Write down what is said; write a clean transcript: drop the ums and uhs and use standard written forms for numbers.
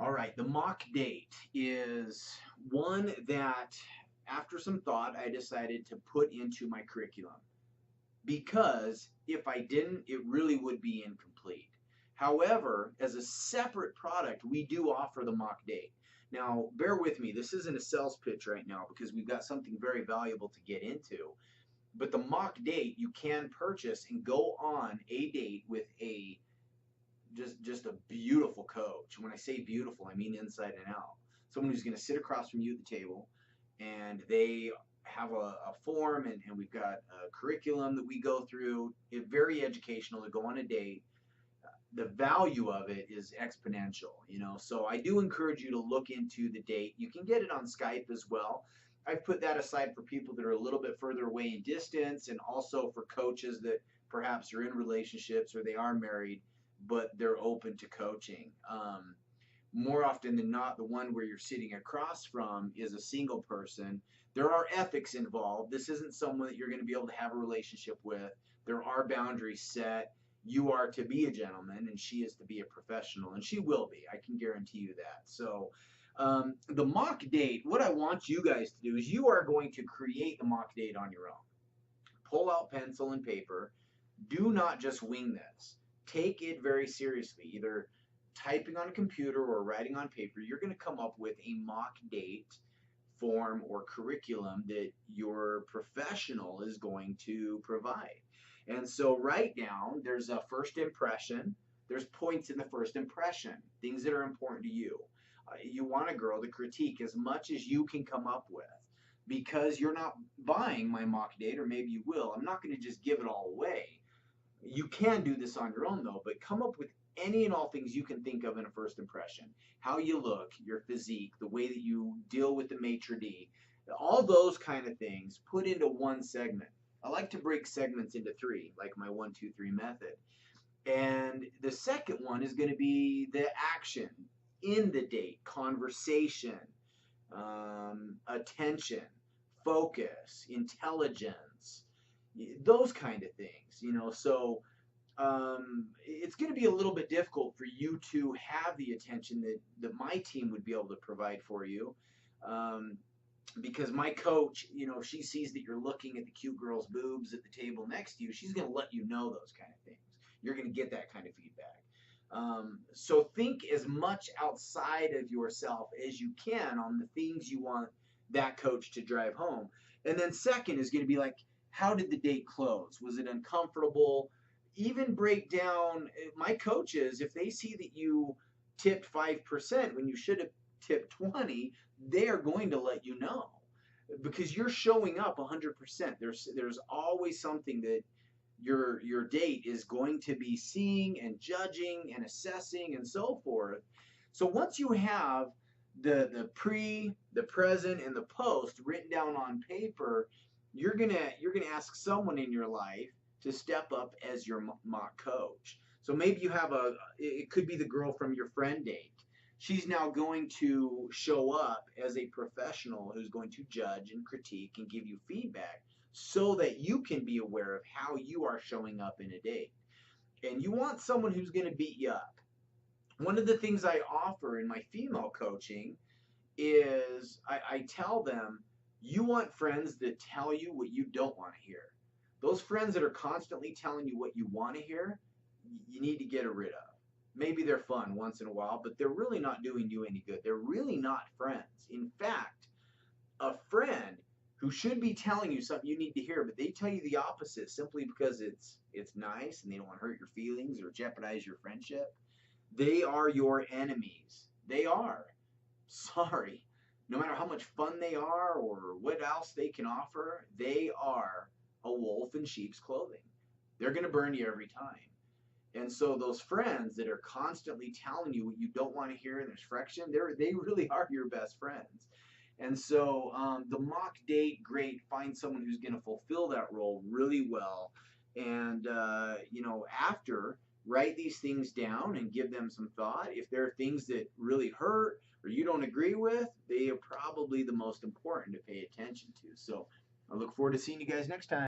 All right, the mock date is one that, after some thought, I decided to put into my curriculum because if I didn't, it really would be incomplete. However, as a separate product, we do offer the mock date. Now, bear with me, this isn't a sales pitch right now because we've got something very valuable to get into. But the mock date you can purchase and go on a date with a just a beautiful coach. When I say beautiful, I mean inside and out. Someone who's going to sit across from you at the table, and they have a form, and we've got a curriculum that we go through. It's very educational to go on a date. The value of it is exponential. So I do encourage you to look into the date. You can get it on Skype as well. I've put that aside for people that are a little bit further away in distance, and also for coaches that perhaps are in relationships or they are married, but they're open to coaching. More often than not, the one where you're sitting across from is a single person. There are ethics involved. This isn't someone that you're going to be able to have a relationship with. There are boundaries set. You are to be a gentleman, and she is to be a professional, and she will be. I can guarantee you that. So, the mock date, what I want you guys to do is you are going to create the mock date on your own. Pull out pencil and paper. Do not just wing this. Take it very seriously. Either typing on a computer or writing on paper, you're going to come up with a mock date form or curriculum that your professional is going to provide. And so write down, there's a first impression, there's points in the first impression, things that are important to you. You want a girl to critique as much as you can come up with, because you're not buying my mock date, or maybe you will. I'm not going to just give it all away. You can do this on your own though, but come up with any and all things you can think of in a first impression. How you look, your physique, the way that you deal with the maitre d', all those kind of things put into one segment. I like to break segments into three, like my 1, 2, 3 method. And the second one is going to be the action in the date, conversation, attention, focus, intelligence, those kind of things. So it's going to be a little bit difficult for you to have the attention that my team would be able to provide for you. Because my coach, if she sees that you're looking at the cute girl's boobs at the table next to you, she's going to let you know those kind of things. You're going to get that kind of feedback. So think as much outside of yourself as you can on the things you want that coach to drive home. And then second is going to be like, how did the date close? Was it uncomfortable? Even break down my coaches, if they see that you tipped 5% when you should have tipped 20, they are going to let you know, because you're showing up 100%. There's always something that your date is going to be seeing and judging and assessing and so forth. So once you have the pre, the present, and the post written down on paper, you're gonna ask someone in your life to step up as your mock coach. So maybe you have it could be the girl from your friend date. She's now going to show up as a professional who's going to judge and critique and give you feedback so that you can be aware of how you are showing up in a date. And you want someone who's going to beat you up. One of the things I offer in my female coaching is I tell them, you want friends that tell you what you don't want to hear. Those friends that are constantly telling you what you want to hear, you need to get rid of. Maybe they're fun once in a while, but they're really not doing you any good. They're really not friends. In fact, a friend who should be telling you something you need to hear, but they tell you the opposite simply because it's nice and they don't want to hurt your feelings or jeopardize your friendship, they are your enemies. They are. Sorry. No matter how much fun they are or what else they can offer, they are a wolf in sheep's clothing. They're going to burn you every time. And so those friends that are constantly telling you what you don't want to hear and there's friction, they really are your best friends. And so the mock date, great. Find someone who's going to fulfill that role really well. And, after, write these things down and give them some thought. If there are things that really hurt or you don't agree with, they are probably the most important to pay attention to. So I look forward to seeing you guys next time.